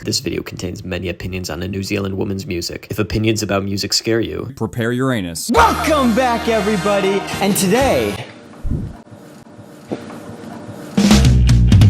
This video contains many opinions on a New Zealand woman's music. If opinions about music scare you, prepare your anus. Welcome back, everybody, and today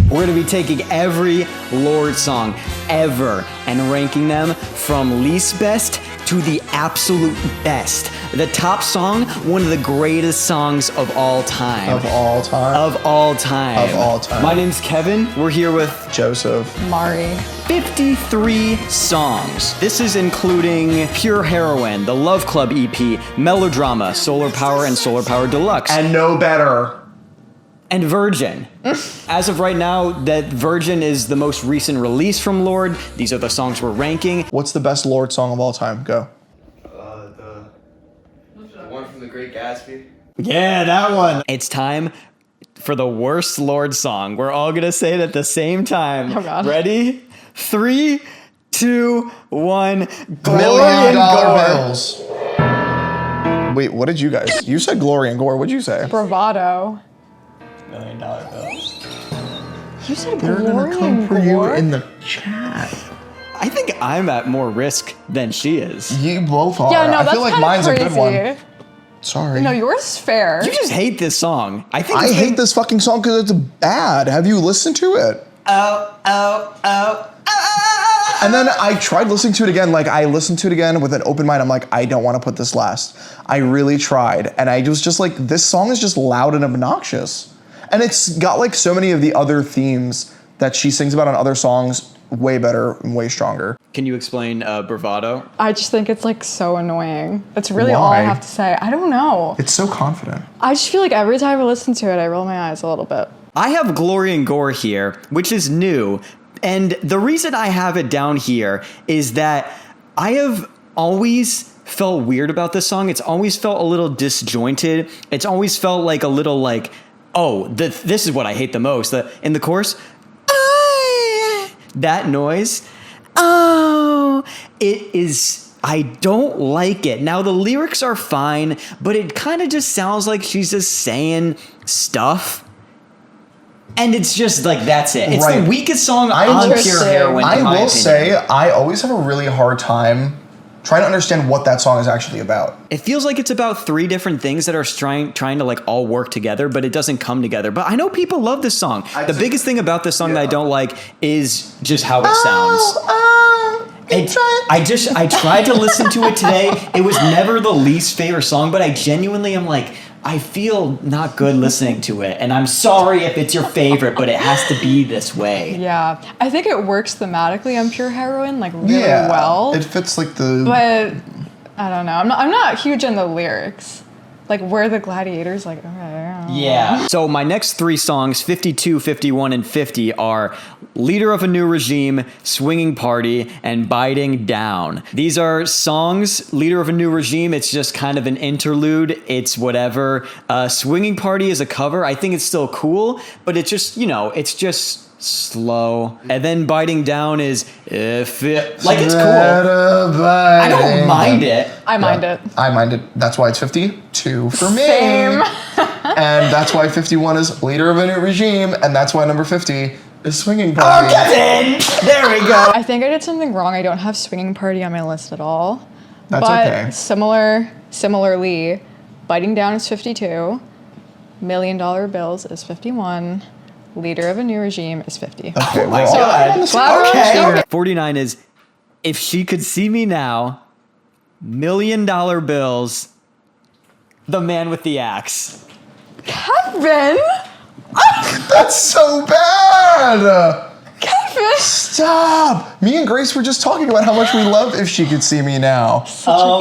we're going to be taking every Lorde song ever and ranking them from least best to the absolute best. The top song, one of the greatest songs of all time. Of all time? Of all time. Of all time. My name's Kevin. We're here with Joseph. Mari. 53 songs. This is including Pure Heroine, the Love Club EP, Melodrama, Solar Power, and Solar Power Deluxe. And no better. And Virgin. As of right now, that Virgin is the most recent release from Lorde. These are the songs we're ranking. What's the best Lorde song of all time? Go. The one from The Great Gatsby. Yeah, that one. It's time for the worst Lorde song. We're all gonna say it at the same time. Oh, God. Ready? 3, 2, 1. $1 Glory Million and Gore. Bills. Wait, what did you guys? You said Glory and Gore. What'd you say? Bravado. $1 Million Bills. You said They're Glory gonna come and for you Gore? in the chat. I think I'm at more risk than she is. You both are. Yeah, no, that's I feel like kinda mine's crazy. a good one. Sorry. No, yours is fair. You just hate this song. I think I hate this fucking song because it's bad. Have you listened to it? And then I tried listening to it again. Like, I listened to it again with an open mind. I'm like, I don't want to put this last. I really tried. And I was just like, this song is just loud and obnoxious. And it's got like so many of the other themes that she sings about on other songs way better and way stronger. Can you explain Bravado? I just think it's like so annoying. That's really all I Why? have to say. I don't know. It's so confident. I just feel like every time I listen to it, I roll my eyes a little bit. I have Glory and Gore here, which is new. And the reason I have it down here is that I have always felt weird about this song. It's always felt a little disjointed. It's always felt like a little like, oh, this is what I hate the most. In the chorus, that noise, it is, I don't like it. Now, the lyrics are fine, but it kind of just sounds like she's just saying stuff. And it's just like, that's it. It's Right. the weakest song I on will Pure say- Heroine, in I my will opinion. say, I always have a really hard time trying to understand what that song is actually about. It feels like it's about 3 different things that are trying to like all work together, but it doesn't come together. But I know people love this song. The biggest thing about this song that I don't like is just how it sounds. I tried to listen to it today. It was never the least favorite song, but I genuinely am like, I feel not good listening to it. And I'm sorry if it's your favorite, but it has to be this way. Yeah. I think it works thematically on Pure Heroine like really well. It fits like the... But I don't know. I'm not huge on the lyrics. Like, where the gladiators, like, okay. Yeah. So my next 3 songs, 52, 51, and 50, are Leader of a New Regime, Swinging Party, and Biting Down. These are songs. Leader of a New Regime, it's just kind of an interlude. It's whatever. Swinging Party is a cover. I think it's still cool, but it's just, it's just slow. And then Biting Down is, it's cool. I don't mind it. I mind it. I mind it. That's why it's 52 for me. Same. And that's why 51 is Leader of a New Regime, and that's why number 50 is Swinging Party. Oh, Kevin! There we go. I think I did something wrong. I don't have Swinging Party on my list at all. That's but okay. Similarly, Biting Down is 52. $1 Million Bills is 51. Leader of a New Regime is 50. Okay, my we're all God. on the same- Wow. okay. 49 is, If She Could See Me Now, $1 Million Bills, The Man with the Axe. Kevin! That's so bad! Kevin! Stop! Me and Grace were just talking about how much we love If She Could See Me Now.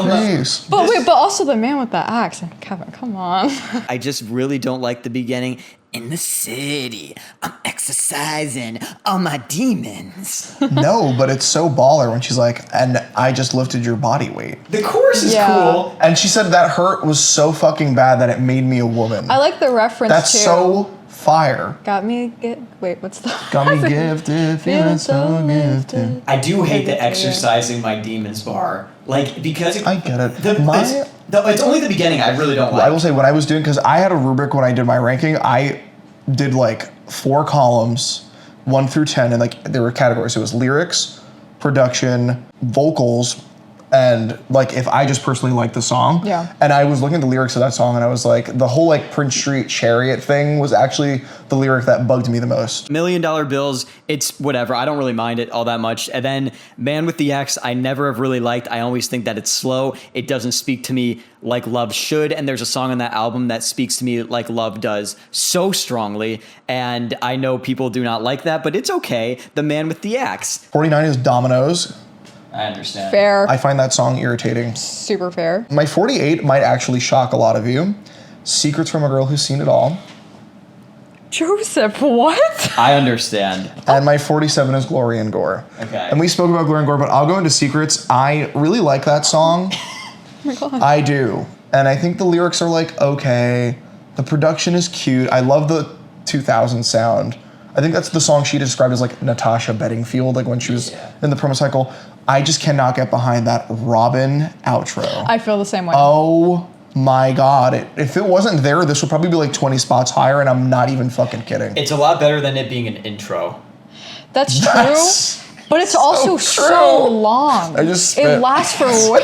Grace. But wait, but also the man with the axe. Kevin, come on. I just really don't like the beginning. In the city, I'm exercising all my demons. No, but it's so baller when she's like, and I just lifted your body weight. The chorus is Yeah. cool. And she said that hurt was so fucking bad that it made me a woman. I like the reference That's too. so fire. Got me wait, what's the Got me gifted, feeling so gifted. I do hate the exercising my demons bar. Like, because I get it. it's only the beginning I really don't like. I will say when I was doing, because I had a rubric when I did my ranking, I did like 4 columns, 1 through 10, and like there were categories. It was lyrics, production, vocals, and like if I just personally like the song. Yeah. And I was looking at the lyrics of that song and I was like, the whole like Prince Street Chariot thing was actually the lyric that bugged me the most. $1 Million Bills, it's whatever. I don't really mind it all that much. And then Man with the X, I never have really liked. I always think that it's slow. It doesn't speak to me like love should. And there's a song on that album that speaks to me like love does so strongly. And I know people do not like that, but it's okay. The Man with the Axe. 49 is Dominoes. I understand. Fair. I find that song irritating. Super fair. My 48 might actually shock a lot of you. Secrets from a Girl Who's Seen It All. Joseph, what? I understand. And my 47 is Glory and Gore. Okay. And we spoke about Glory and Gore, but I'll go into Secrets. I really like that song. Oh my God. I do. And I think the lyrics are like, okay. The production is cute. I love the 2000 sound. I think that's the song she described as like Natasha Bedingfield, like when she was in the promo cycle. I just cannot get behind that Robin outro. I feel the same way. Oh my God. If it wasn't there, this would probably be like 20 spots higher, and I'm not even fucking kidding. It's a lot better than it being an intro. That's true. That's But it's also true. so long. I just it spit. lasts for way.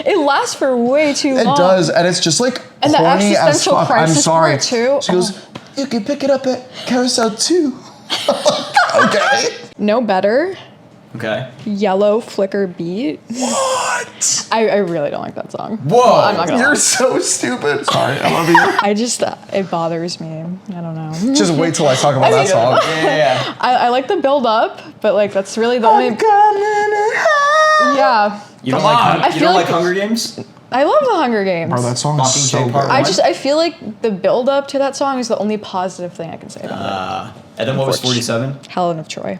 It lasts for way too long. It does, and it's just like And the horny as existential fuck. I'm crisis sorry. part, too. She goes, you can pick it up at Carousel 2. Okay. No better. Okay. Yellow Flicker Beat. What? I really don't like that song. Whoa. Well, I'm not gonna You're lie. so stupid. Sorry, I love you. I just, it bothers me. I don't know. Just wait till I talk about that song. Yeah. I like the build up, but like that's really the only. Yeah. You don't I like feel like- Hunger Games? I love the Hunger Games. Bro, that song is Mockingjay so good. Part I feel like the build up to that song is the only positive thing I can say about it. And then what was 47? Helen of Troy.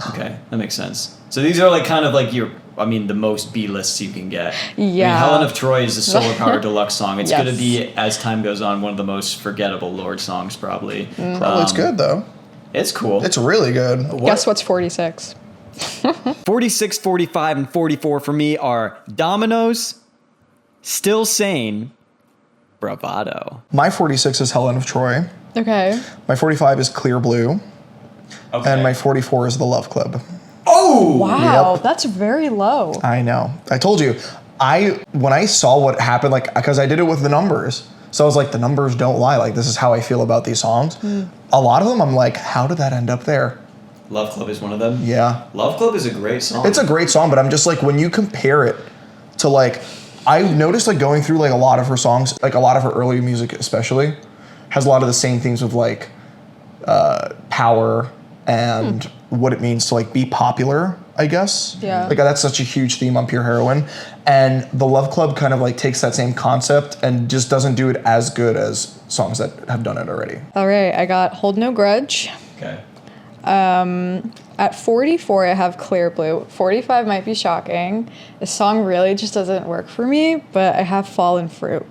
Okay, that makes sense. So these are like kind of like the most B lists you can get. I mean, Yeah. Helen of Troy is a Solar Power Deluxe song. It's Yes. going to be, as time goes on, one of the most forgettable Lorde songs, probably. Bro, it's good though. It's cool. It's really good. Guess what's 46? 46, 45, and 44 for me are Dominoes, Still Sane, Bravado. My 46 is Helen of Troy. Okay. My 45 is Clear Blue. Okay. And my 44 is The Love Club. Oh! Wow, Yep. that's very low. I know. I told you. When I saw what happened, like, because I did it with the numbers. So I was like, the numbers don't lie. Like, this is how I feel about these songs. A lot of them, I'm like, how did that end up there? Love Club is one of them? Yeah. Love Club is a great song. It's a great song, but I'm just like, when you compare it to like, I noticed like going through like a lot of her songs, like a lot of her early music especially, has a lot of the same things with like power and what it means to like be popular, I guess. Yeah. Like that's such a huge theme on Pure Heroine. And the Love Club kind of like takes that same concept and just doesn't do it as good as songs that have done it already. All right, I got Hold No Grudge. Okay. At 44, I have Clear Blue. 45 might be shocking. The song really just doesn't work for me, but I have Fallen Fruit.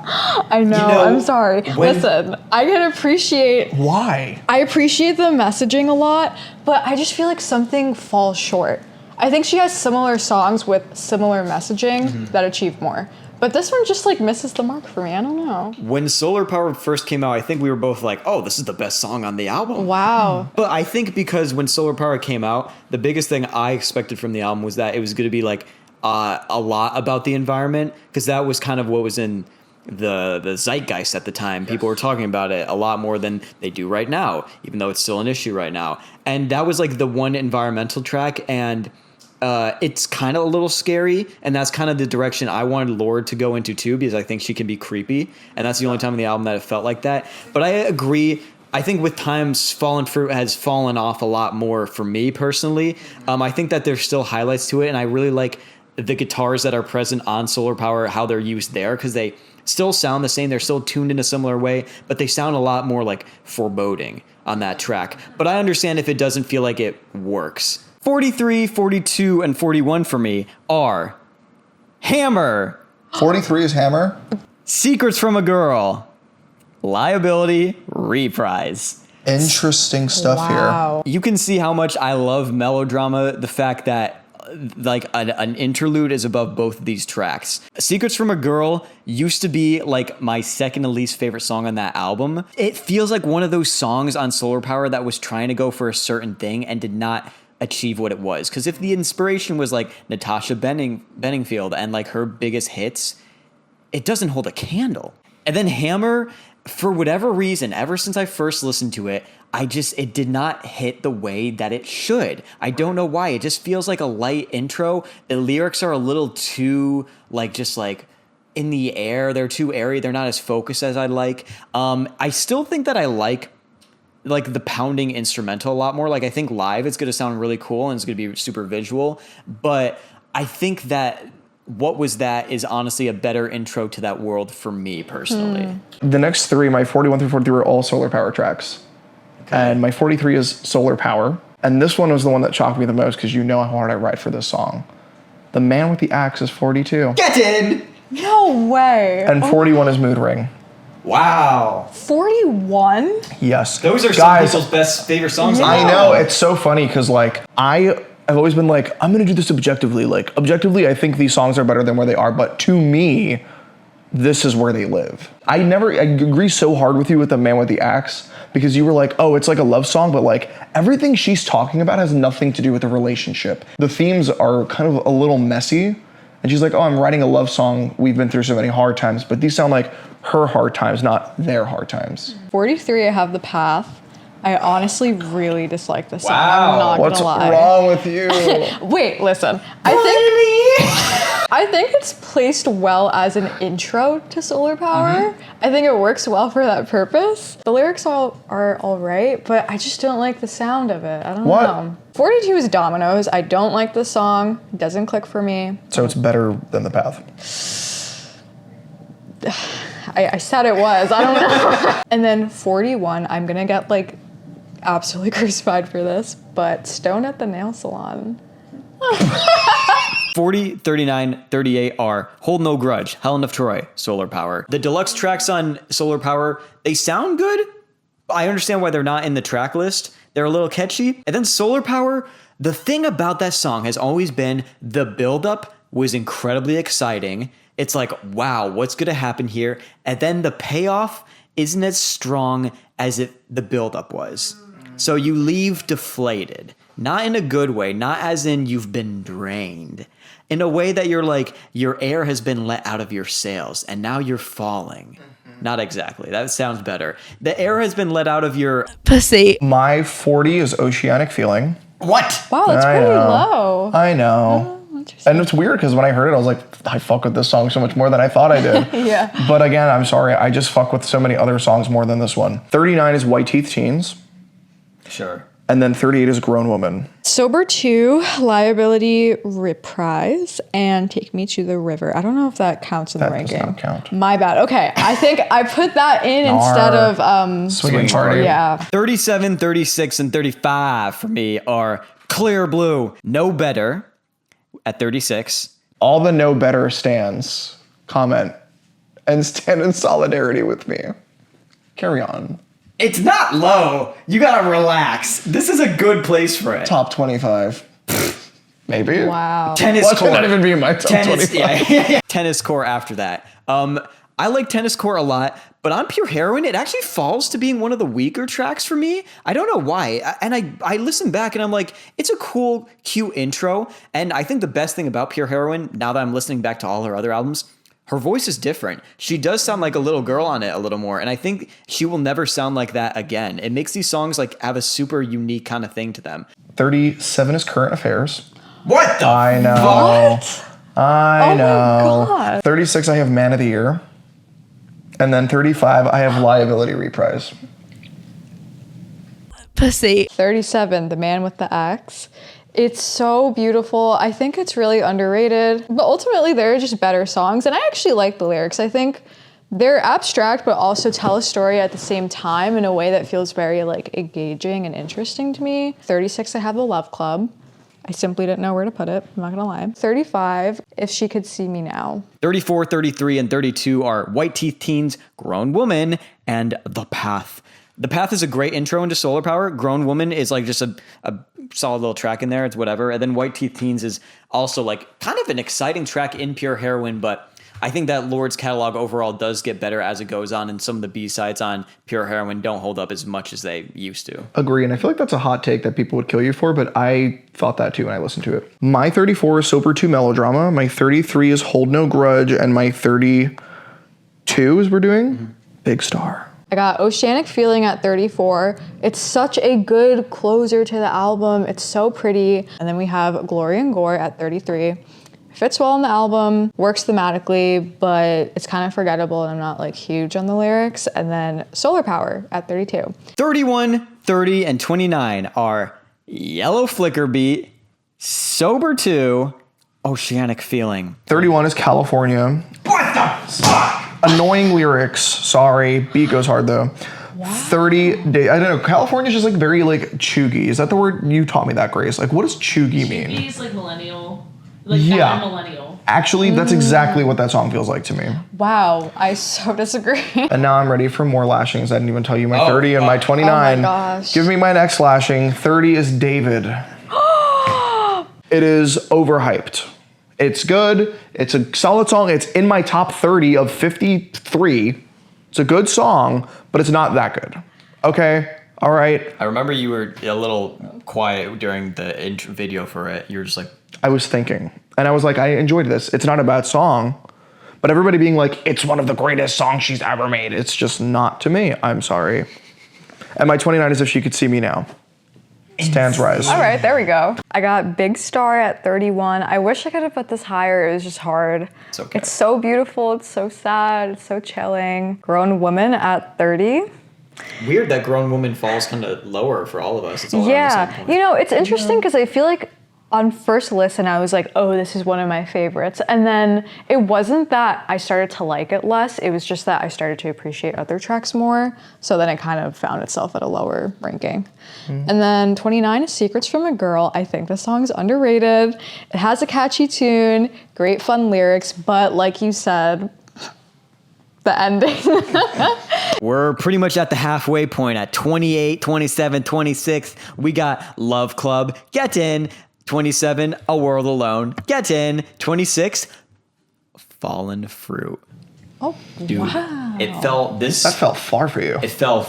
I know, I'm sorry. Listen, I can appreciate... Why? I appreciate the messaging a lot, but I just feel like something falls short. I think she has similar songs with similar messaging that achieve more. But this one just like misses the mark for me. I don't know. When Solar Power first came out, I think we were both like, oh, this is the best song on the album. Wow. But I think because when Solar Power came out, the biggest thing I expected from the album was that it was going to be like a lot about the environment, because that was kind of what was in the zeitgeist at the time. People were talking about it a lot more than they do right now, even though it's still an issue right now. And that was like the one environmental track, and it's kind of a little scary, and that's kind of the direction I wanted Lorde to go into too, because I think she can be creepy, and that's the only time in the album that it felt like that. But I agree. I think with times, Fallen Fruit has fallen off a lot more for me personally. I think that there's still highlights to it, and I really like the guitars that are present on Solar Power, how they're used there, because they still sound the same. They're still tuned in a similar way, but they sound a lot more like foreboding on that track. But I understand if it doesn't feel like it works. 43, 42, and 41 for me are Hammer, 43 is Hammer. Secrets from a Girl, Liability, Reprise. Interesting stuff here. Wow. You can see how much I love melodrama, the fact that like an interlude is above both of these tracks. Secrets from a Girl used to be like my second to least favorite song on that album. It feels like one of those songs on Solar Power that was trying to go for a certain thing and did not achieve what it was. Because if the inspiration was like Natasha Benningfield and like her biggest hits, it doesn't hold a candle. And then Hammer, for whatever reason, ever since I first listened to it, it did not hit the way that it should. I don't know why. It just feels like a light intro. The lyrics are a little too just in the air. They're too airy. They're not as focused as I'd like. I still think that I like the pounding instrumental a lot more. Like I think live it's going to sound really cool and it's going to be super visual. But I think that What Was That is honestly a better intro to that world for me personally. The next three, my 41 through 43, are all Solar Power tracks. Okay. And my 43 is Solar Power. And this one was the one that shocked me the most because you know how hard I write for this song. The Man with the Axe is 42. Get in! No way. And 41 is Mood Ring. Wow. 41? Yes. Those are some people's best favorite songs. I know. It's so funny because I've always been like, I'm going to do this objectively. Like, objectively, I think these songs are better than where they are. But to me, this is where they live. I agree so hard with you with The Man with the Axe because you were like, oh, it's like a love song, but like everything she's talking about has nothing to do with the relationship. The themes are kind of a little messy. And she's like, oh, I'm writing a love song. We've been through so many hard times, but these sound like her hard times, not their hard times. 43, I have The Path. I honestly really dislike this song. Wow. I'm not What's gonna lie. wrong with you? Wait, listen. I think it's placed well as an intro to Solar Power. I think it works well for that purpose. The lyrics are all right, but I just don't like the sound of it. I don't know. 42 is Dominoes. I don't like the song. It doesn't click for me. So it's better than The Path. I said it was. I don't know. And then 41, I'm gonna get absolutely crucified for this, but Stone at the Nail Salon. 40, 39, 38 are Hold No Grudge, Helen of Troy, Solar Power. The deluxe tracks on Solar Power, they sound good. I understand why they're not in the track list. They're a little catchy. And then Solar Power, the thing about that song has always been the buildup was incredibly exciting. It's like, wow, what's going to happen here? And then the payoff isn't as strong as the buildup was. So you leave deflated. Not in a good way, not as in you've been drained. In a way that you're like, your air has been let out of your sails and now you're falling. Not exactly. That sounds better. The air has been let out of your pussy. My 40 is Oceanic Feeling. What? Wow, that's pretty low. I know. And it's weird because when I heard it, I was like, I fuck with this song so much more than I thought I did. Yeah. But again, I'm sorry. I just fuck with so many other songs more than this one. 39 is White Teeth Teens. Sure. And then 38 is Grown Woman. Sober 2, Liability Reprise, and Take Me to the River. I don't know if that counts in the ranking. That does not count. My bad. Okay, I think I put that in instead of Swinging Party. Yeah. 37, 36, and 35 for me are Clear Blue, No Better at 36. All the No Better stands comment and stand in solidarity with me. Carry on. It's not low. You gotta relax. This is a good place for it. Top 25. Maybe. Wow. Tennis Watch Court. it not even be in my top 25. Yeah. Tennis Court after that. I like Tennis Court a lot, but on Pure Heroin, it actually falls to being one of the weaker tracks for me. I don't know why. And I listen back and I'm like, it's a cool, cute intro. And I think the best thing about Pure Heroin, now that I'm listening back to all her other albums, her voice is different. She does sound like a little girl on it a little more. And I think she will never sound like that again. It makes these songs have a super unique kind of thing to them. 37 is Current Affairs. What the I know. What? I know. My God. 36, I have Man of the Year. And then 35, I have Liability Reprise. Pussy. 37, The Man with the Axe. It's so beautiful. I think it's really underrated, but ultimately they're just better songs. And I actually like the lyrics. I think they're abstract, but also tell a story at the same time in a way that feels very engaging and interesting to me. 36, I have The Love Club. I simply didn't know where to put it. I'm not gonna lie. 35, If She Could See Me Now. 34, 33, and 32 are White Teeth Teens, Grown Woman, and The Path. The Path is a great intro into Solar Power. Grown Woman is just a solid little track in there. It's whatever. And then White Teeth Teens is also like kind of an exciting track in Pure Heroin, but I think that Lorde's catalog overall does get better as it goes on, and some of the B-sides on Pure Heroin don't hold up as much as they used to. Agree, and I feel like that's a hot take that people would kill you for, but I thought that too when I listened to it. My 34 is Sober 2 Melodrama, my 33 is Hold No Grudge, and my 32 is we're doing Big Star. I got Oceanic Feeling at 34. It's such a good closer to the album. It's so pretty. And then we have Glory and Gore at 33. Fits well on the album, works thematically, but it's kind of forgettable and I'm not like huge on the lyrics. And then Solar Power at 32. 31, 30, and 29 are Yellow Flicker Beat, Sober 2, Oceanic Feeling. 31 is California. What the fuck? Annoying lyrics. Sorry. Beat goes hard though. Wow. 30 days. I don't know. California's just like very like chuggy. Is that the word? You taught me that, Grace. Like, what does chuggy mean? Chuggy is like millennial. Like millennial. Actually, that's exactly what that song feels like to me. Wow, I so disagree. And now I'm ready for more lashings. I didn't even tell you my 30 and my 29. Oh my gosh. Give me my next lashing. 30 is David. It is overhyped. It's good. It's a solid song. It's in my top 30 of 53. It's a good song, but it's not that good. Okay? All right. I remember you were a little quiet during the intro video for it. You were just like, I was thinking, and I was like, I enjoyed this. It's not a bad song, but everybody being like, it's one of the greatest songs she's ever made. It's just not to me. I'm sorry. And my 29 is If She Could See Me Now. Stands rise. All right, there we go. I got Big Star at 31. I wish I could have put this higher. It was just hard. It's okay. It's so beautiful. It's so sad. It's so chilling. Grown Woman at 30. weird that Grown Woman falls kind of lower for all of us. It's all around the same point. You know, it's interesting because I feel like on first listen, I was like, oh, this is one of my favorites. And then it wasn't that I started to like it less. It was just that I started to appreciate other tracks more. So then it kind of found itself at a lower ranking. And then 29 is Secrets from a Girl. I think the song's underrated. It has a catchy tune, great fun lyrics, but like you said, the ending. We're pretty much at the halfway point at 28, 27, 26. We got Love Club, Get In. 27, A World Alone, Get In. 26, Fallen Fruit. Oh, Dude, wow. it felt this. That felt far for you. It fell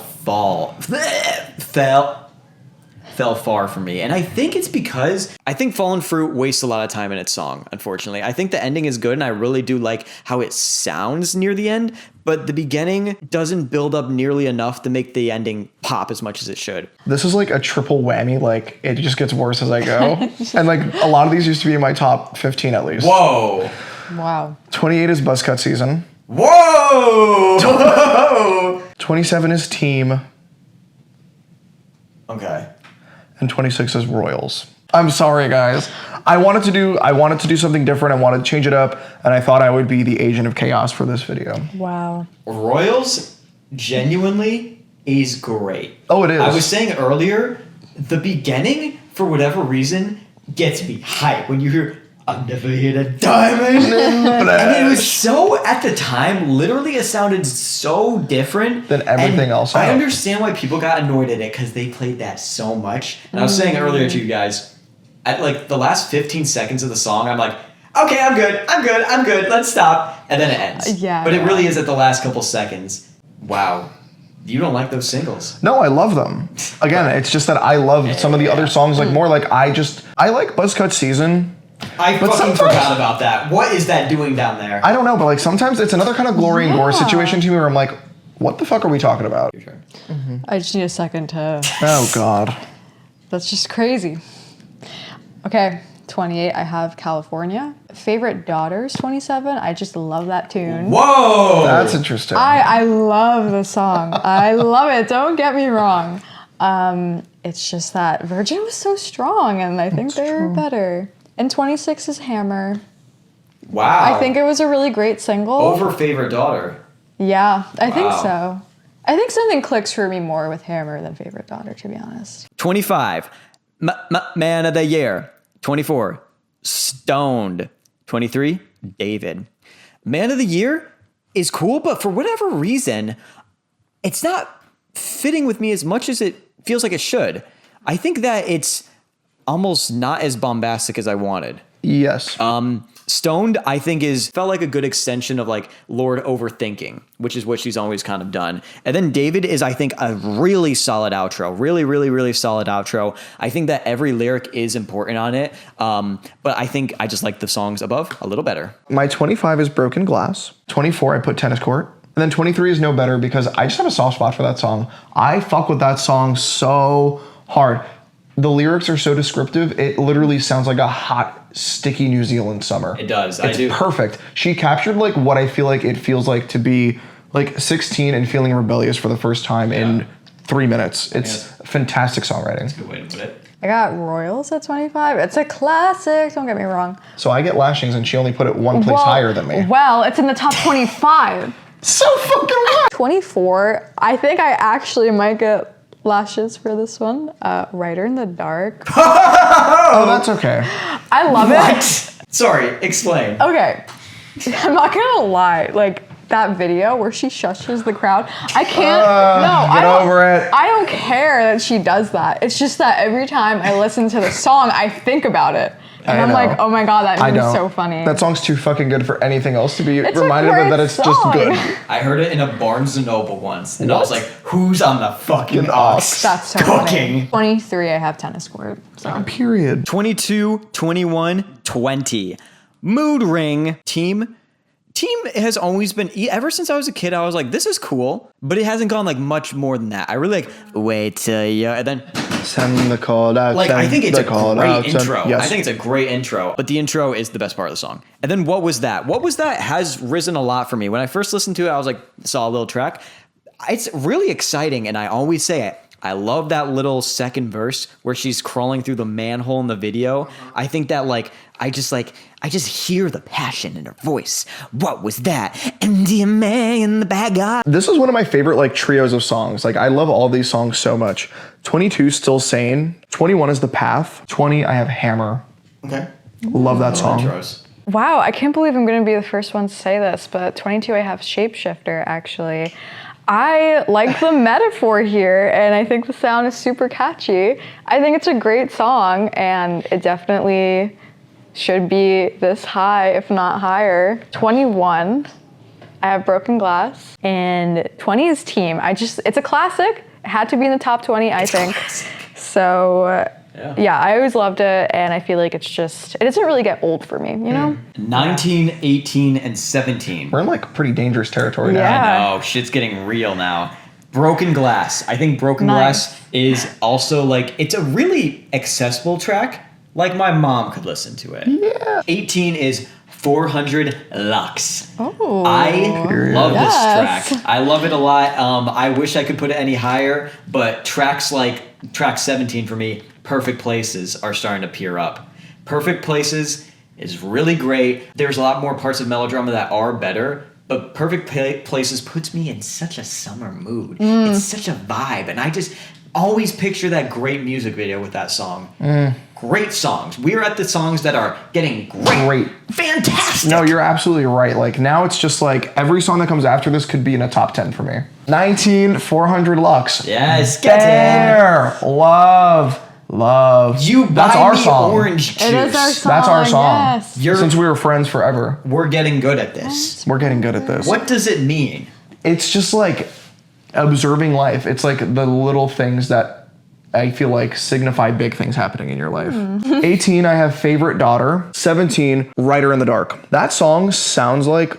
far for me. And I think it's because I think Fallen Fruit wastes a lot of time in its song, unfortunately. I think the ending is good and I really do like how it sounds near the end, but the beginning doesn't build up nearly enough to make the ending pop as much as it should. This is like a triple whammy. Like, it just gets worse as I go. And like, a lot of these used to be in my top 15 at least. Whoa. Wow. 28 is Buzzcut Season. Whoa. 27 is Team. Okay. And 26 is Royals. I'm sorry, guys. I wanted to do something different. I wanted to change it up, and I thought I would be the agent of chaos for this video. Wow. Royals genuinely is great. Oh, it is. I was saying earlier, the beginning, for whatever reason, gets me hype when you hear I've never hit a diamond. And it was so, at the time, literally it sounded so different than everything else. I understand why people got annoyed at it because they played that so much. And I was saying earlier to you guys, at like the last 15 seconds of the song, I'm like, okay, I'm good, let's stop. And then it ends. Yeah. But it really is at the last couple seconds. Wow. You don't like those singles. No, I love them. Again, it's just that I love some of the other songs like more. Like I like Buzzcut Season. I fucking forgot about that. What is that doing down there? I don't know, but like sometimes it's another kind of Glory and Gore situation to me where I'm like, what the fuck are we talking about? I just need a second to... Oh, God. That's just crazy. Okay, 28, I have California. Favorite Daughters, 27. I just love that tune. Whoa! That's interesting. I love the song. I love it. Don't get me wrong. It's just that Virgin was so strong, and I think they were better. And 26 is Hammer. Wow. I think it was a really great single. Over Favorite Daughter. Yeah, I think so. I think something clicks for me more with Hammer than Favorite Daughter, to be honest. 25, Man of the Year. 24, Stoned. 23, David. Man of the Year is cool, but for whatever reason, it's not fitting with me as much as it feels like it should. I think that it's almost not as bombastic as I wanted. Yes. Stoned, I think, felt like a good extension of like Lorde overthinking, which is what she's always kind of done. And then David is, I think, a really solid outro. Really, really, really solid outro. I think that every lyric is important on it. But I think I just like the songs above a little better. My 25 is Broken Glass. 24, I put Tennis Court. And then 23 is No Better because I just have a soft spot for that song. I fuck with that song so hard. The lyrics are so descriptive. It literally sounds like a hot, sticky New Zealand summer. It does. It's perfect. She captured like what I feel like it feels like to be like 16 and feeling rebellious for the first time in 3 minutes. It's fantastic songwriting. That's a good way to put it. I got Royals at 25. It's a classic, don't get me wrong. So I get lashings and she only put it one place higher than me. Well, it's in the top 25. So fucking what? 24, I think I actually might get lashes for this one. Writer in the Dark. Oh, that's okay. I love it. Sorry, explain. Okay, I'm not gonna lie. Like that video where she shushes the crowd, I can't. Get over it. I don't care that she does that. It's just that every time I listen to the song, I think about it. And I'm like, oh my God, that meme is so funny. That song's too fucking good for anything else to be It's reminded a of that great it's just song. good. I heard it in a Barnes & Noble once, and I was like, who's on the fucking aux That's so cooking? funny. 23, I have Tennis Court. So. Period. 22, 21, 20. Mood Ring. Team has always been, ever since I was a kid, I was like, this is cool, but it hasn't gone like much more than that. I really like, wait till you, and then Send the call out. like, I think it's a great intro. Yes. I think it's a great intro, but the intro is the best part of the song. And then What Was That? What Was That has risen a lot for me. When I first listened to it, I was like, saw a little track. It's really exciting, and I always say it. I love that little second verse where she's crawling through the manhole in the video. I think that like I just hear the passion in her voice. What was that? MDMA in the bag of. This is one of my favorite like trios of songs. Like I love all these songs so much. 22 Still Sane. 21 is The Path. 20 I have Hammer. Okay. Love that song. Intros. Wow, I can't believe I'm going to be the first one to say this, but 22, I have Shapeshifter, actually. I like the metaphor here, and I think the sound is super catchy. I think it's a great song, and it definitely should be this high, if not higher. 21, I have Broken Glass, and 20 is Team. It's a classic. It had to be in the top 20, I think. So, yeah, I always loved it, and I feel like it doesn't really get old for me, you know? 19, 18, and 17. We're in like pretty dangerous territory now. Yeah. I know, shit's getting real now. Broken Glass. I think Broken Glass is also like, it's a really accessible track. Like my mom could listen to it. Yeah. 18 is 400 Lux. Oh. I love this Yes. track. I love it a lot. I wish I could put it any higher, but tracks like track 17 for me, Perfect Places, are starting to peer up. Perfect Places is really great. There's a lot more parts of melodrama that are better, but Perfect Places puts me in such a summer mood. It's such a vibe, and I just always picture that great music video with that song. Great songs. We're at the songs that are getting great. Fantastic. No, you're absolutely right. Like now it's just like every song that comes after this could be in a top 10 for me. 19, 400 Lux. Yes, get in. There. Love. You That's buy our me song. orange juice. It is our song. That's our song. Yes. Since we were friends forever. We're getting good at this. We're getting good at this. What does it mean? It's just like observing life. It's like the little things that I feel like signify big things happening in your life. 18, I have Favorite Daughter. 17, Writer in the Dark. That song sounds like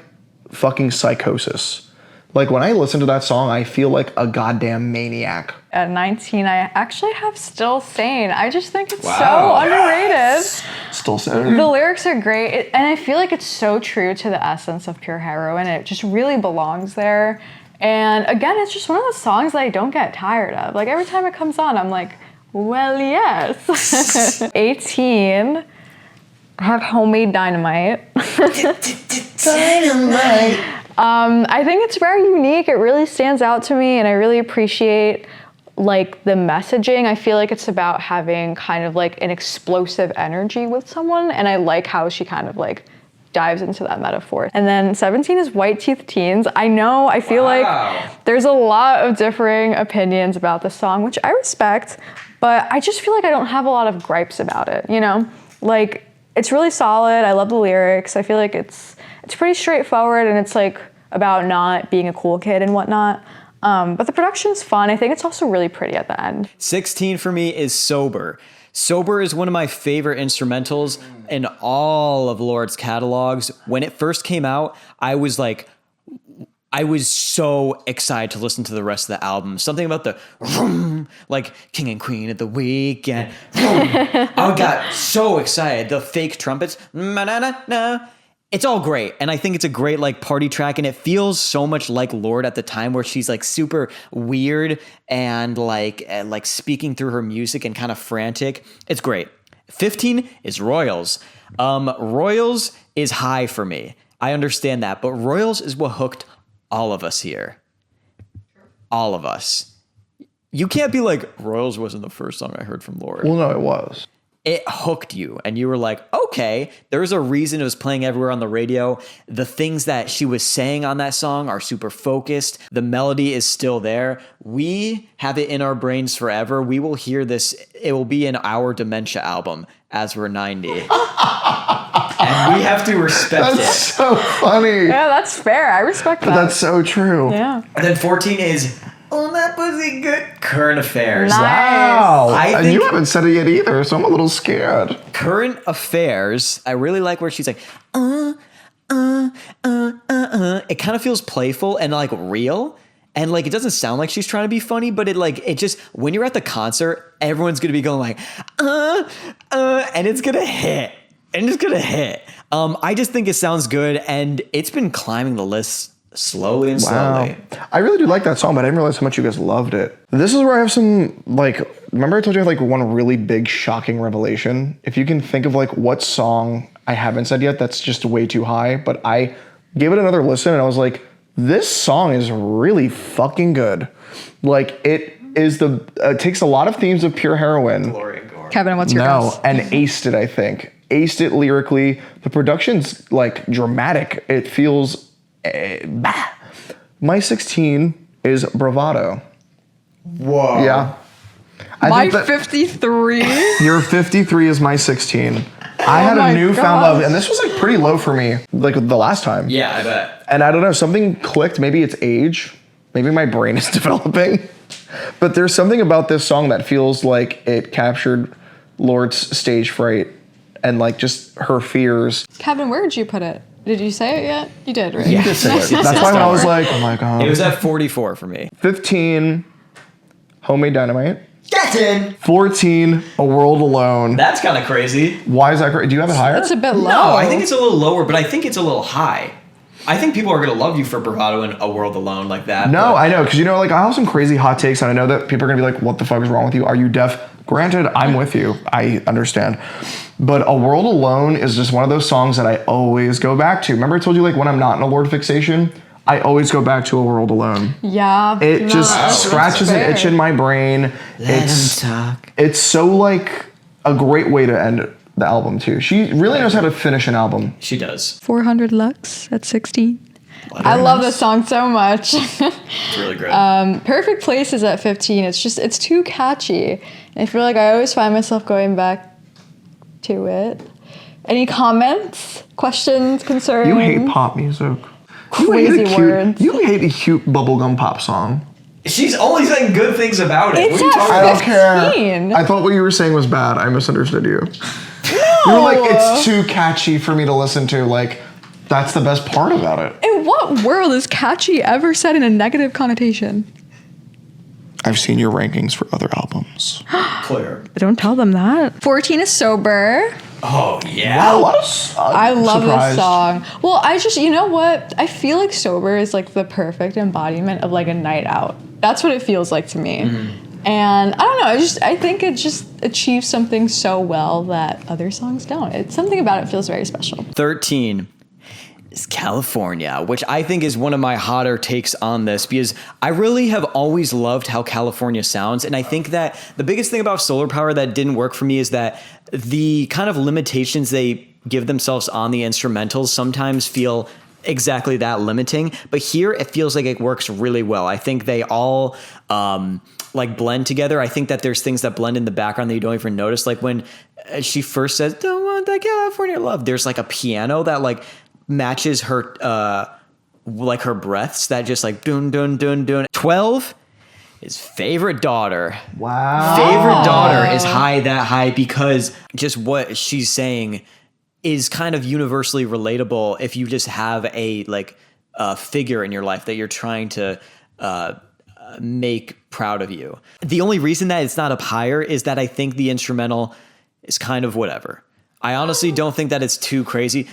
fucking psychosis. Like when I listen to that song, I feel like a goddamn maniac. At 19, I actually have Still Sane. I just think it's so Wow. underrated. Still saying. The lyrics are great, and I feel like it's so true to the essence of pure heroin. It just really belongs there. And again, it's just one of those songs that I don't get tired of. Like every time it comes on, I'm like, well, yes. 18, I have Homemade Dynamite. Dynamite. I think it's very unique. It really stands out to me, and I really appreciate like the messaging. I feel like it's about having kind of like an explosive energy with someone, and I like how she kind of like dives into that metaphor. And then 17 is White Teeth Teens. I feel like there's a lot of differing opinions about the song, which I respect, but I just feel like I don't have a lot of gripes about it, you know? Like, it's really solid. I love the lyrics. I feel like it's pretty straightforward, and it's like about not being a cool kid and whatnot. But the production's fun. I think it's also really pretty at the end. 16 for me is Sober. Sober is one of my favorite instrumentals in all of Lorde's catalogs. When it first came out, I was so excited to listen to the rest of the album. Something about the like King and Queen of the Week, and I got so excited. The fake trumpets, it's all great. And I think it's a great like party track, and it feels so much like Lorde at the time, where she's like super weird and like speaking through her music and kind of frantic. It's great. 15 is Royals. Royals is high for me. I understand that, but Royals is what hooked all of us here. All of us. You can't be like, Royals wasn't the first song I heard from Lorde. Well, no, it was. It hooked you, and you were like, okay, there's a reason it was playing everywhere on the radio. The things that she was saying on that song are super focused. The melody is still there. We have it in our brains forever. We will hear this. It will be in our dementia album as we're 90. And we have to respect That's it. so funny. Yeah, that's fair. I respect that. That's so true. Yeah. And then 14 is, oh, that pussy good. Current Affairs. Nice. Wow. I And think- you haven't said it yet either, so I'm a little scared. Current Affairs, I really like where she's like, It kind of feels playful and like real. And like, it doesn't sound like she's trying to be funny, but it just, when you're at the concert, everyone's going to be going like, and it's going to hit. And it's going to hit. I just think it sounds good. And it's been climbing the list slowly and slowly. I really do like that song, but I didn't realize how much you guys loved it. This is where I have some, like, remember I told you I have like one really big shocking revelation? If you can think of like what song I haven't said yet that's just way too high, but I gave it another listen and I was like, this song is really fucking good. Like, it takes a lot of themes of pure heroin. Glory and gore. Kevin, what's your guess? And aced it, I think. Aced it lyrically. The production's like dramatic. It feels My 16 is Bravado. Whoa. Yeah. My think that 53? your 53 is my 16. I had my a newfound gosh. love, and this was like pretty low for me, like the last time. Yeah, I bet. And I don't know, something clicked. Maybe it's age. Maybe my brain is developing. But there's something about this song that feels like it captured Lorde's stage fright and like just her fears. Kevin, where did you put it? Did you say it yet? You did, right? You did say it. That's why when I was like, oh my God. It was at 44 for me. 15, Homemade Dynamite. That's in. 14, A World Alone. That's kind of crazy. Why is that great? Do you have it higher? It's a bit low. No, I think it's a little lower, but I think it's a little high. I think people are going to love you for Bravado and A World Alone like that. No, but- I know, because you know, like I have some crazy hot takes, and I know that people are gonna be like, "What the fuck is wrong with you? Are you deaf?" Granted, I'm with you. I understand, but A World Alone is just one of those songs that I always go back to. Remember, I told you like when I'm not in a Lorde fixation, I always go back to A World Alone. Yeah. It no, just that's scratches an fair. itch in my brain. It's so like a great way to end the album too. She really knows how to finish an album. She does. 400 Lux at 16. I love this song so much. It's really great. Perfect Place is at 15. It's too catchy. And I feel like I always find myself going back to it. Any comments, questions, concerns? You hate pop music. Crazy words. You hate a cute bubblegum pop song. She's only saying good things about it. It's What are you talking I about? don't 15. care. I thought what you were saying was bad. I misunderstood you. You were like, it's too catchy for me to listen to. Like, that's the best part about it. In what world is catchy ever said in a negative connotation? I've seen your rankings for other albums. Clear. Don't tell them that. 14 is Sober. Oh, yeah. I love this song. Well, you know what? I feel like Sober is like the perfect embodiment of like a night out. That's what it feels like to me. And I don't know, I think it just achieves something so well that other songs don't. It's something about it feels very special. 13 is California, which I think is one of my hotter takes on this because I really have always loved how California sounds. And I think that the biggest thing about Solar Power that didn't work for me is that the kind of limitations they give themselves on the instrumentals sometimes feel exactly that limiting. But here it feels like it works really well. I think they all like blend together. I think that there's things that blend in the background that you don't even notice. Like when she first says, "Don't want that California love," there's like a piano that like matches her, like her breaths that just like dun dun dun dun. 12 is Favorite Daughter. Wow. Favorite Daughter is high that high because just what she's saying is kind of universally relatable if you just have a like figure in your life that you're trying to make proud of you. The only reason that it's not up higher is that I think the instrumental is kind of whatever. I honestly don't think that it's too crazy.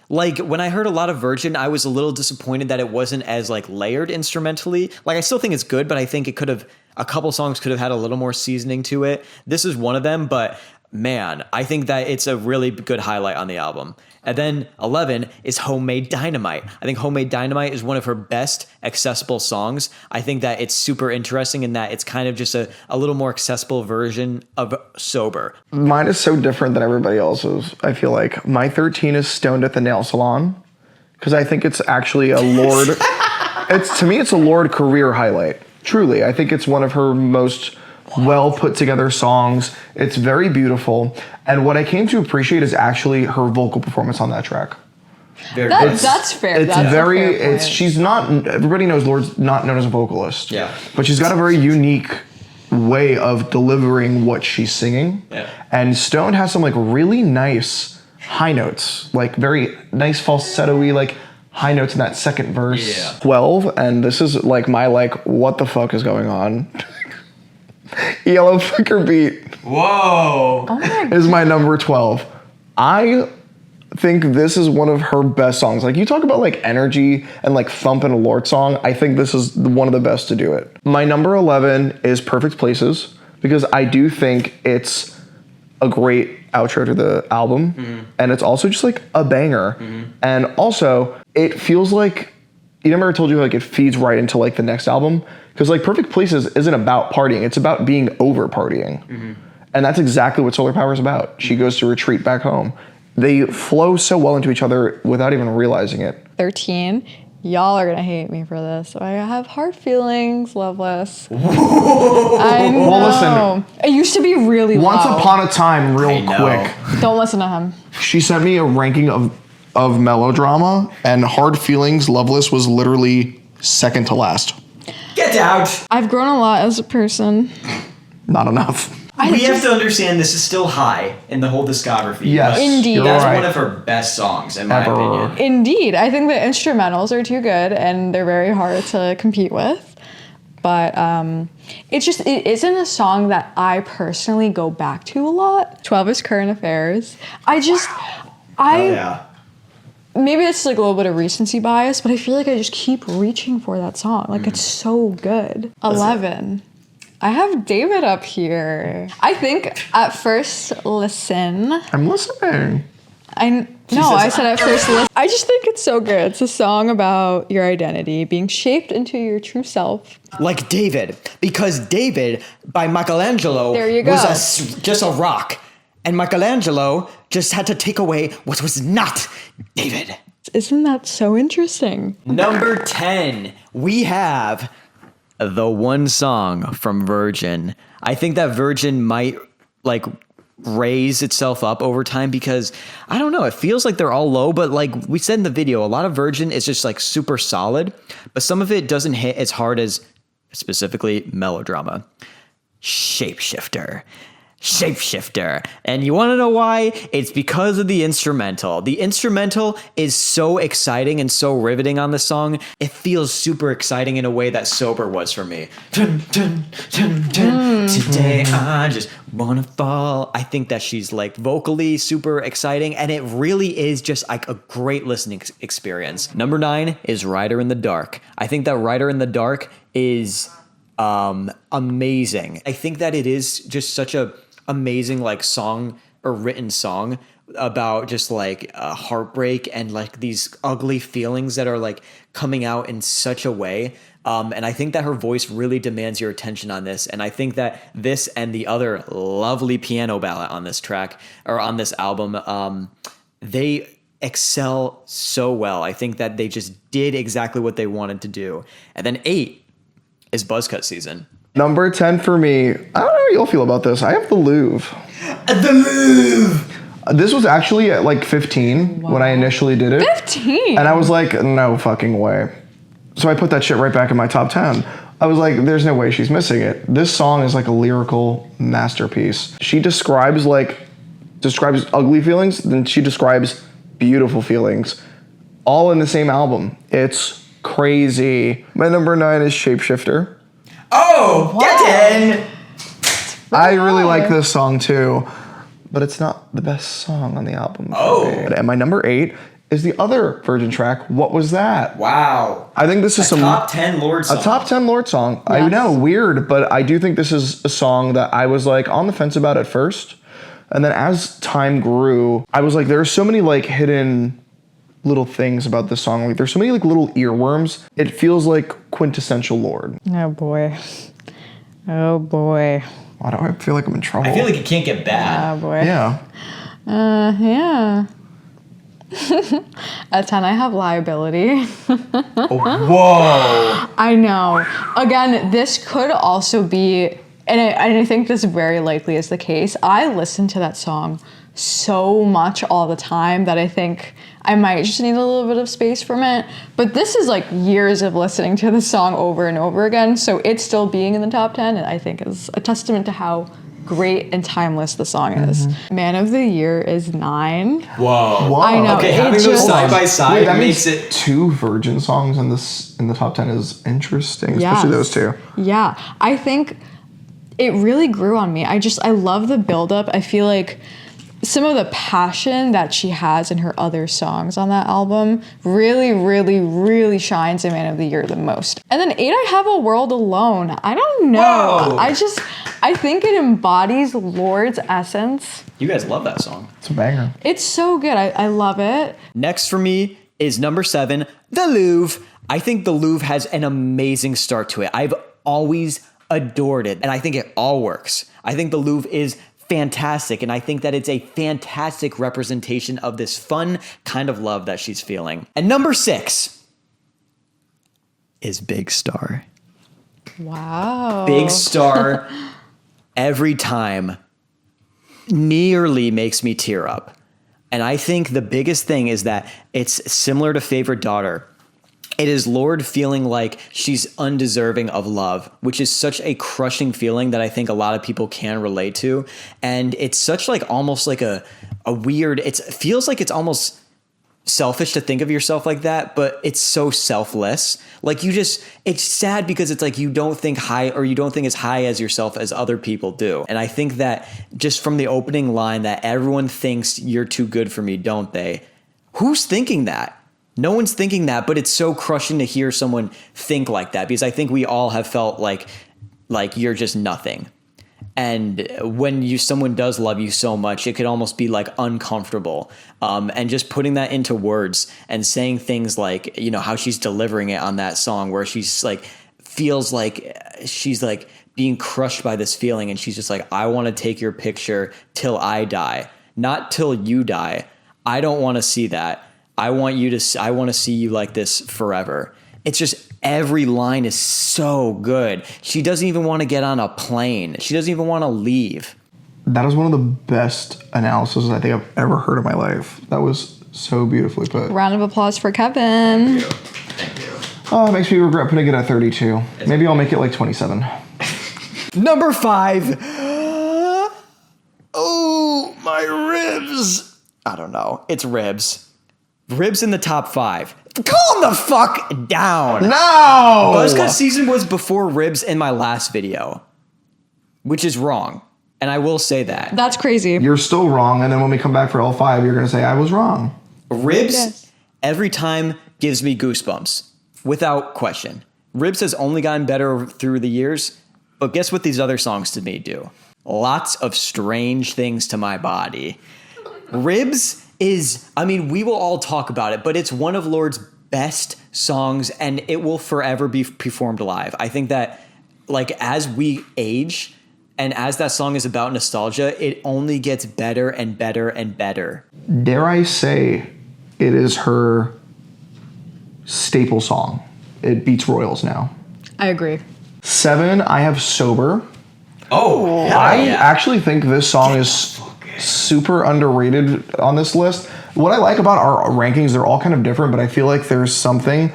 Like when I heard a lot of Virgin, I was a little disappointed that it wasn't as like layered instrumentally. Like I still think it's good, but I think a couple songs could have had a little more seasoning to it. This is one of them, but man, I think that it's a really good highlight on the album. And then 11 is Homemade Dynamite. I think Homemade Dynamite is one of her best accessible songs. I think that it's super interesting in that it's kind of just a little more accessible version of Sober. Mine is so different than everybody else's. I feel like my 13 is Stoned at the Nail Salon because I think it's actually a Lorde. To me, it's a Lorde career highlight. Truly, I think it's one of her most well put together songs. It's very beautiful. And what I came to appreciate is actually her vocal performance on that track. That's fair. It's That's very, a fair point. she's not, everybody knows Lorde's not known as a vocalist. Yeah. But she's got a very unique way of delivering what she's singing. Yeah. And Stoned has some like really nice high notes, like very nice falsetto-y, like high notes in that second verse. Yeah. 12, and this is like my like, what the fuck is going on? Yellow Flicker Beat Whoa. is my number 12. I think this is one of her best songs. Like you talk about like energy and like thump in a Lorde song. I think this is one of the best to do it. My number 11 is Perfect Places because I do think it's a great outro to the album. And it's also just like a banger. And also it feels like, you remember I told you like it feeds right into like the next album? Because like Perfect Places isn't about partying, it's about being over partying. And that's exactly what Solar Power is about. She goes to retreat back home. They flow so well into each other without even realizing it. 13. Y'all are gonna hate me for this. I have Hard Feelings, Loveless. I know. Well, listen. It used to be really Once low. upon a time, real quick, Don't listen to him. she sent me a ranking of melodrama, and Hard Feelings, Loveless was literally second to last. Get out. I've grown a lot as a person. Not enough. We have to understand this is still high in the whole discography. Yes, but Indeed. you're That's right. one of her best songs, in my Ever. opinion. Indeed. I think the instrumentals are too good and they're very hard to compete with. But it isn't a song that I personally go back to a lot. 12 is Current Affairs. Maybe it's like a little bit of recency bias, but I feel like I just keep reaching for that song. Like it's so good. 11. I have David up here. I think at first listen. I'm listening. I said at first listen. I just think it's so good. It's a song about your identity being shaped into your true self. Like David, because David by Michelangelo There you go. was just a rock. And Michelangelo just had to take away what was not David. Isn't that so interesting? Number 10, we have the one song from Virgin. I think that Virgin might like raise itself up over time because I don't know, it feels like they're all low, but like we said in the video, a lot of Virgin is just like super solid, but some of it doesn't hit as hard as specifically Melodrama. Shapeshifter. And you want to know why? It's because of the instrumental. The instrumental is so exciting and so riveting on the song. It feels super exciting in a way that Sober was for me. Dun, dun, dun, dun. Today I just wanna fall. I think that she's like vocally super exciting and it really is just like a great listening experience. Number 9 is Rider in the Dark. I think that Rider in the Dark is amazing. I think that it is just such a amazing like song or written song about just like heartbreak and like these ugly feelings that are like coming out in such a way. And I think that her voice really demands your attention on this. And I think that this and the other lovely piano ballad on this track or on this album, they excel so well. I think that they just did exactly what they wanted to do. And then 8 is Buzzcut Season. Number 10 for me, I don't know how you'll feel about this. I have the Louvre. The Louvre! This was actually at like 15 when I initially did it. 15? And I was like, no fucking way. So I put that shit right back in my top 10. I was like, there's no way she's missing it. This song is like a lyrical masterpiece. She describes ugly feelings, then she describes beautiful feelings. All in the same album. It's crazy. My number 9 is Shapeshifter. Oh, get in! I really like this song too, but it's not the best song on the album. Oh. And my number 8 is the other Virgin track, What Was That? Wow. I think this is top 10 Lorde song. A top 10 Lorde song. I Yes. know, weird, but I do think this is a song that I was like on the fence about at first. And then as time grew, I was like, there are so many like hidden little things about this song. Like there's so many like little earworms. It feels like quintessential Lorde. Oh boy. Oh boy. Why do I feel like I'm in trouble? I feel like it can't get bad. Oh boy. Yeah. Yeah. At 10, I have Liability. Whoa. I know. Again, this could also be, and I think this very likely is the case. I listen to that song so much all the time that I think I might just need a little bit of space from it. But this is like years of listening to the song over and over again. So it still being in the top 10, I think is a testament to how great and timeless the song is. Man of the Year is 9. Whoa. I know. Okay, it having those just- side by side Wait, that makes means it. 2 Virgin songs in the top 10 is interesting, especially those two. Yeah, I think it really grew on me. I love the buildup. I feel like some of the passion that she has in her other songs on that album really, really, really shines in Man of the Year the most. And then 8, I have A World Alone. I don't know. Whoa. I think it embodies Lorde's essence. You guys love that song. It's a banger. It's so good. I love it. Next for me is number 7, The Louvre. I think The Louvre has an amazing start to it. I've always adored it, and I think it all works. I think The Louvre is fantastic, and I think that it's a fantastic representation of this fun kind of love that she's feeling. And number 6 is Big Star. Wow. Big Star every time nearly makes me tear up. And I think the biggest thing is that it's similar to Favorite Daughter. It is Lorde feeling like she's undeserving of love, which is such a crushing feeling that I think a lot of people can relate to. And it's such like almost like a weird, it feels like it's almost selfish to think of yourself like that, but it's so selfless. Like it's sad because it's like you don't think as high as yourself as other people do. And I think that just from the opening line that everyone thinks you're too good for me, don't they? Who's thinking that? No one's thinking that, but it's so crushing to hear someone think like that, because I think we all have felt like you're just nothing. And when someone does love you so much, it could almost be like uncomfortable. And just putting that into words and saying things like, you know, how she's delivering it on that song where she's like, feels like she's like being crushed by this feeling. And she's just like, I want to take your picture till I die, not till you die. I don't want to see that. I want to see you like this forever. It's just every line is so good. She doesn't even want to get on a plane. She doesn't even want to leave. That is one of the best analyses I think I've ever heard in my life. That was so beautifully put. Round of applause for Kevin. Thank you. Oh, it makes me regret putting it at 32. Maybe I'll make it like 27. Number 5. Oh, my ribs. I don't know. It's ribs. Ribs in the top 5. Calm the fuck down. No! Buzzcut Season was before Ribs in my last video, which is wrong. And I will say that. That's crazy. You're still wrong, and then when we come back for L5, you're going to say I was wrong. Ribs Yes. every time gives me goosebumps, without question. Ribs has only gotten better through the years, but guess what these other songs to me do? Lots of strange things to my body. Ribs is, I mean, we will all talk about it, but it's one of Lorde's best songs, and it will forever be performed live. I think that, like, as we age, and as that song is about nostalgia, it only gets better and better and better. Dare I say it is her staple song. It beats Royals now. I agree. 7, I have Sober. Oh, I actually think this song is super underrated on this list. What I like about our rankings, they're all kind of different, but I feel like there's something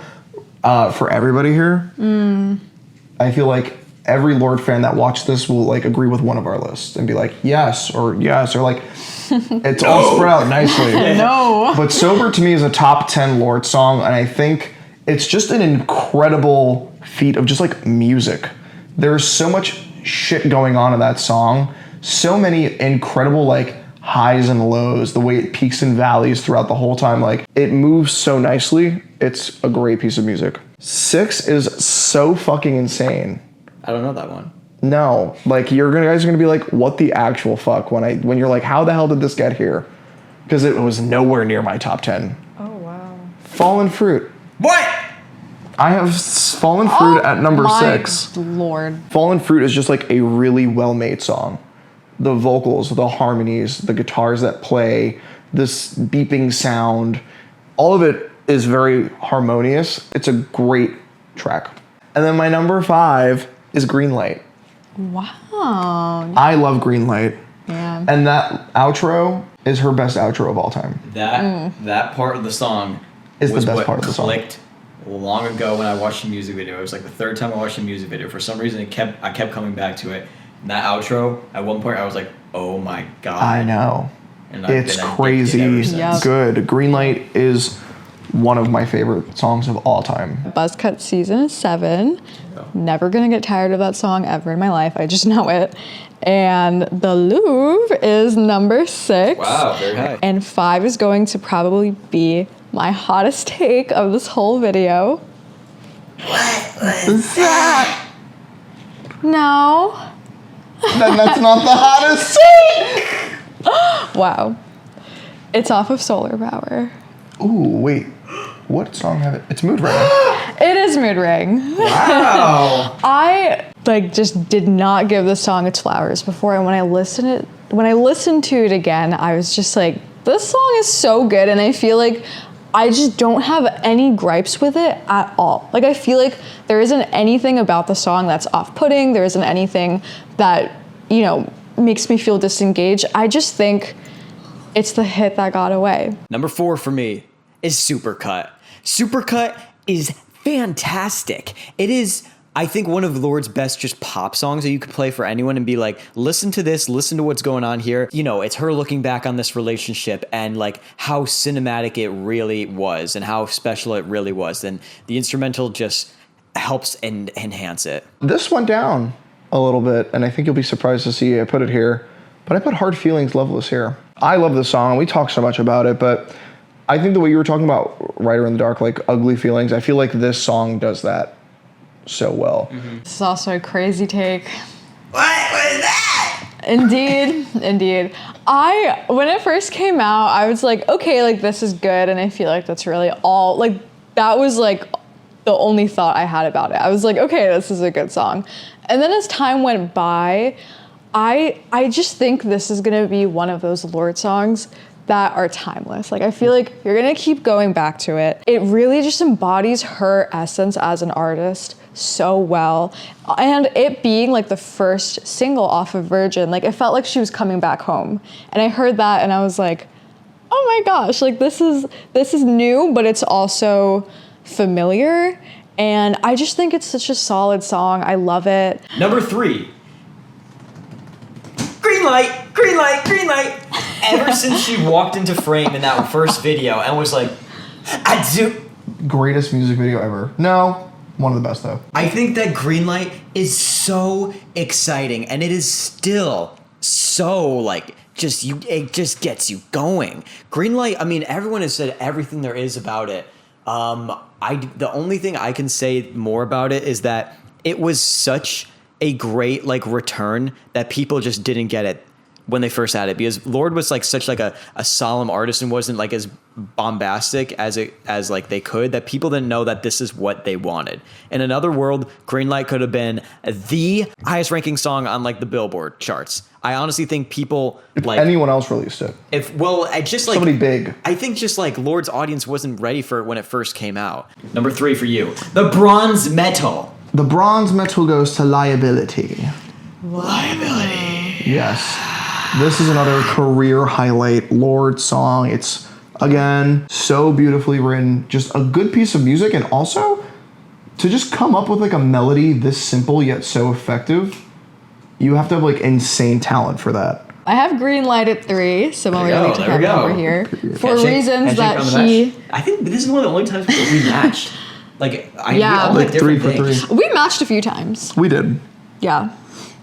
for everybody here. I feel like every Lorde fan that watched this will like agree with one of our lists and be like, yes, or like, it's all spread out nicely. No. But Sober to me is a top 10 Lorde song, and I think it's just an incredible feat of just like music. There's so much shit going on in that song. So many incredible like highs and lows, the way it peaks and valleys throughout the whole time. Like it moves so nicely. It's a great piece of music. 6 is so fucking insane. I don't know that one. No, like guys are gonna be like, what the actual fuck when you're like, how the hell did this get here? Because it was nowhere near my top 10. Oh, wow. Fallen Fruit. What? I have Fallen Fruit at number 6. Lord. Fallen Fruit is just like a really well-made song. The vocals, the harmonies, the guitars that play, this beeping sound, all of it is very harmonious. It's a great track. And then my number 5 is Green Light. Wow. I love Green Light. Yeah. And that outro is her best outro of all time. That part of the song Is the was best what part of the song. clicked long ago when I watched the music video. It was like the third time I watched the music video. For some reason, I kept coming back to it. And that outro, at one point, I was like, "Oh my god!" I know. And I've It's been addicted crazy ever since. Yep. good. Green Light is one of my favorite songs of all time. Buzzcut season is 7. Never gonna get tired of that song ever in my life. I just know it. And the Louvre is number 6. Wow, very high. And 5 is going to probably be my hottest take of this whole video. What was that? No. Then that's not the hottest song. Wow. It's off of Solar Power. Ooh, wait. What song have it? It's Mood Ring. It is Mood Ring. Wow. I just did not give this song its flowers before, and when I listened to it again, I was just like, this song is so good, and I feel like I just don't have any gripes with it at all. Like I feel like there isn't anything about the song that's off-putting. There isn't anything that, makes me feel disengaged. I just think it's the hit that got away. Number 4 for me is Supercut. Supercut is fantastic. It is, I think, one of Lorde's best just pop songs that you could play for anyone and be like, listen to this, listen to what's going on here. It's her looking back on this relationship and like how cinematic it really was and how special it really was. And the instrumental just helps and enhance it. This went down a little bit, and I think you'll be surprised to see I put it here. But I put Hard Feelings, Loveless here. I love this song, and we talk so much about it, but I think the way you were talking about Rider in the Dark, like Ugly Feelings, I feel like this song does that so well. Mm-hmm. This is also a crazy take. What was that? Indeed. When it first came out, I was like, okay, like this is good, and I feel like that's really all, like that was like the only thought I had about it. I was like, okay, this is a good song. And then as time went by, I just think this is gonna be one of those Lorde songs that are timeless. Like I feel like you're gonna keep going back to it. It really just embodies her essence as an artist so well. And it being like the first single off of Virgin, like it felt like she was coming back home. And I heard that and I was like, oh my gosh, like this is new, but it's also familiar. And I just think it's such a solid song. I love it. Number 3. Green light, green light, green light. Ever since she walked into frame in that first video and was like, I do. Greatest music video ever. No, one of the best though. I think that green light is so exciting and it is still so like, it just gets you going. Green light, I mean, everyone has said everything there is about it. The only thing I can say more about it is that it was such a great like return that people just didn't get it when they first had it, because Lorde was like such like a solemn artist and wasn't like as bombastic as like they could, that people didn't know that this is what they wanted. In another world, Green Light could have been the highest ranking song on like the Billboard charts. I honestly think people like Anyone else released it. I just like Somebody big. I think just like Lorde's audience wasn't ready for it when it first came out. Number 3 for you, the bronze medal. The bronze medal goes to Liability. Liability. Yes. This is another career highlight Lorde song. It's, again, so beautifully written. Just a good piece of music, and also to just come up with like a melody this simple yet so effective, you have to have like insane talent for that. I have green light at 3, similarly to there we Kevin go. over here, for Handshake- reasons handshake that on the he. match. I think this is one of the only times we matched. Like, we Yeah. all Like did different 3 for things. 3. We matched a few times. We did. Yeah.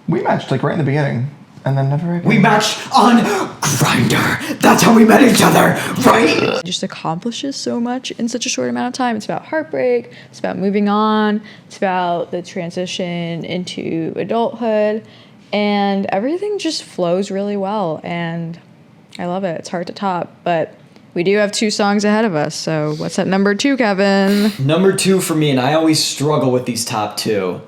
We matched like right in the beginning, and then never again. We matched on Grindr. That's how we met each other, right? It just accomplishes so much in such a short amount of time. It's about heartbreak, it's about moving on, it's about the transition into adulthood, and everything just flows really well, and I love it. It's hard to top, but we do have 2 songs ahead of us, so what's at number 2, Kevin? Number 2 for me, and I always struggle with these top 2.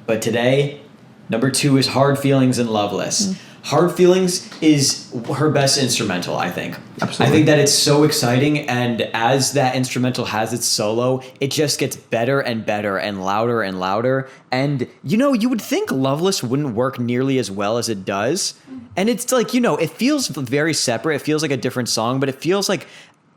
But today, number 2 is Hard Feelings and Loveless. Hard Feelings is her best instrumental, I think. Absolutely. I think that it's so exciting, and as that instrumental has its solo, it just gets better and better and louder and louder. And, you know, you would think Loveless wouldn't work nearly as well as it does. And it's like, you know, it feels very separate. It feels like a different song, but it feels like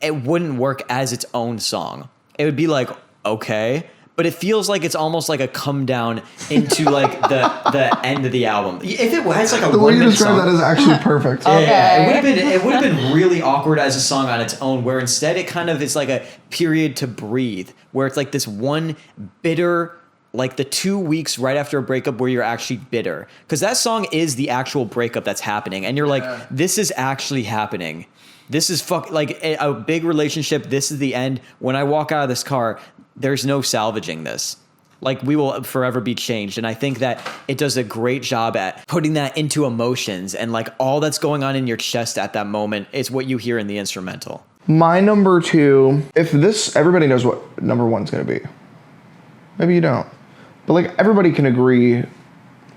it wouldn't work as its own song. It would be like, okay. But it feels like it's almost like a come down into like the end of the album. If it was like a The way you 1 minute describe song, that is actually perfect. yeah, it would have been really awkward as a song on its own. Where instead it kind of is like a period to breathe, where it's like this one bitter, like the 2 weeks right after a breakup where you're actually bitter, because that song is the actual breakup that's happening, and you're like, this is actually happening. This is like a big relationship. This is the end. When I walk out of this car, there's no salvaging this. Like, we will forever be changed. And I think that it does a great job at putting that into emotions, and like all that's going on in your chest at that moment is what you hear in the instrumental. My number 2, if this, everybody knows what number 1's gonna be. Maybe you don't. But like everybody can agree,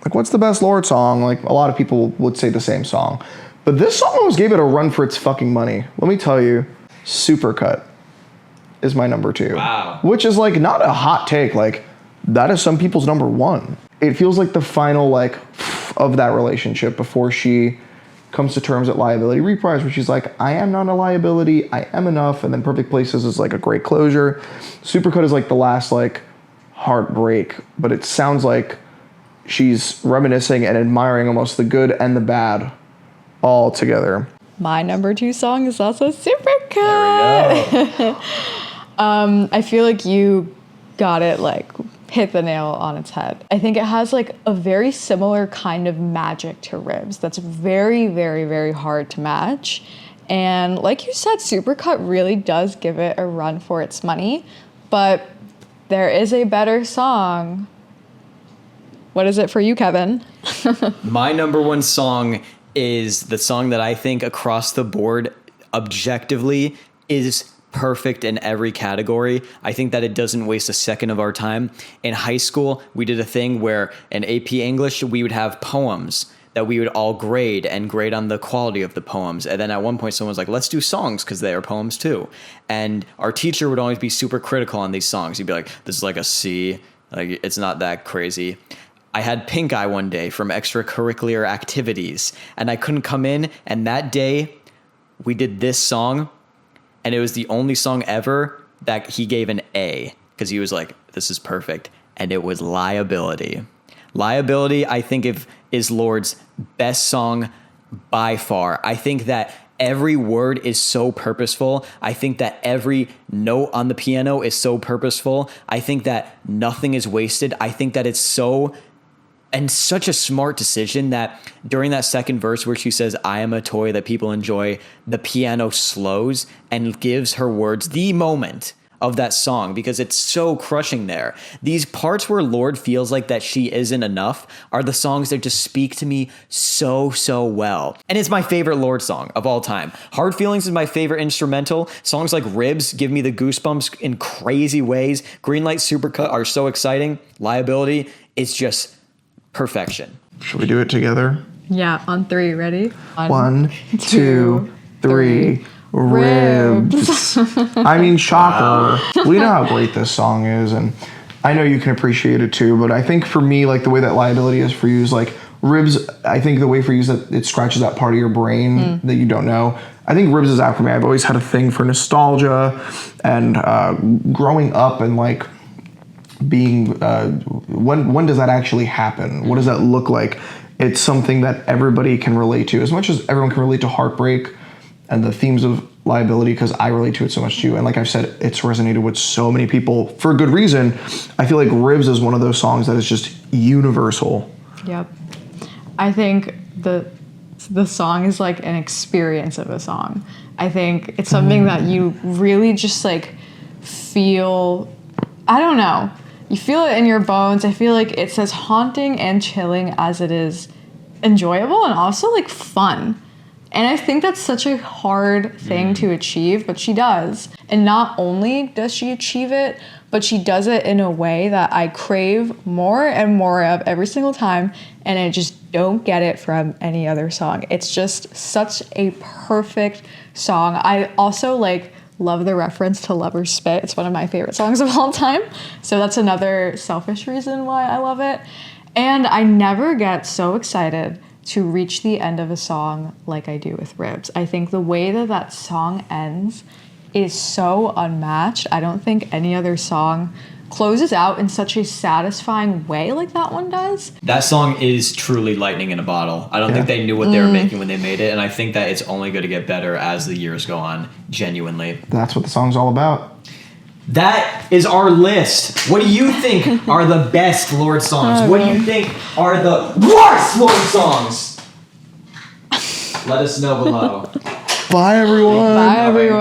like what's the best Lorde song? Like a lot of people would say the same song. But this song almost gave it a run for its fucking money. Let me tell you, Supercut is my number 2. Wow. Which is like not a hot take, like that is some people's number 1. It feels like the final like of that relationship before she comes to terms at Liability Reprise, where she's like, I am not a liability, I am enough, and then Perfect Places is like a great closure. Supercut is like the last like heartbreak, but it sounds like she's reminiscing and admiring almost the good and the bad all together. My number 2 song is also Supercut. There we go. I feel like you got it, like hit the nail on its head. I think it has like a very similar kind of magic to Ribs that's very, very, very hard to match. And like you said, Supercut really does give it a run for its money, but there is a better song. What is it for you, Kevin? My number 1 song is the song that I think across the board, objectively, is perfect in every category. I think that it doesn't waste a second of our time. In high school, we did a thing where in AP English, we would have poems that we would all grade on the quality of the poems. And then at one point, someone was like, let's do songs because they are poems too. And our teacher would always be super critical on these songs. He'd be like, this is like a C, like it's not that crazy. I had pink eye one day from extracurricular activities, and I couldn't come in. And that day, we did this song, and it was the only song ever that he gave an A, because he was like, this is perfect. And it was Liability. Liability, I think, is Lorde's best song by far. I think that every word is so purposeful. I think that every note on the piano is so purposeful. I think that nothing is wasted. I think that it's so... and such a smart decision that during that second verse where she says, I am a toy that people enjoy, the piano slows and gives her words the moment of that song, because it's so crushing there. These parts where Lorde feels like that she isn't enough are the songs that just speak to me so, so well. And it's my favorite Lorde song of all time. Hard Feelings is my favorite instrumental. Songs like Ribs give me the goosebumps in crazy ways. Greenlight, Supercut are so exciting. Liability is just perfection. Should we do it together? Yeah, on 3, ready? 1, 2, 3. Ribs. I mean, shocker. We know how great this song is, and I know you can appreciate it too, but I think for me, like the way that Liability is for you is like Ribs. I think the way for you is that it scratches that part of your brain that you don't know. I think Ribs is out for me. I've always had a thing for nostalgia and growing up and like being when does that actually happen? What does that look like? It's something that everybody can relate to, as much as everyone can relate to heartbreak and the themes of Liability, because I relate to it so much too. And like I've said, it's resonated with so many people for a good reason. I feel like Ribs is one of those songs that is just universal. Yep. I think the song is like an experience of a song. I think it's something that you really just like feel, I don't know, you feel it in your bones. I feel like it's as haunting and chilling as it is enjoyable and also like fun. And I think that's such a hard thing to achieve, but she does. And not only does she achieve it, but she does it in a way that I crave more and more of every single time, and I just don't get it from any other song. It's just such a perfect song. I also like love the reference to Lover's Spit. It's one of my favorite songs of all time. So that's another selfish reason why I love it. And I never get so excited to reach the end of a song like I do with Ribs. I think the way that that song ends is so unmatched. I don't think any other song closes out in such a satisfying way like that one does. That song is truly lightning in a bottle. I don't think they knew what they were making when they made it, and I think that it's only going to get better as the years go on, genuinely. That's what the song's all about. That is our list. What do you think are the best Lorde songs? What do you think are the worst Lorde songs? Let us know below. Bye, everyone. Bye, everyone.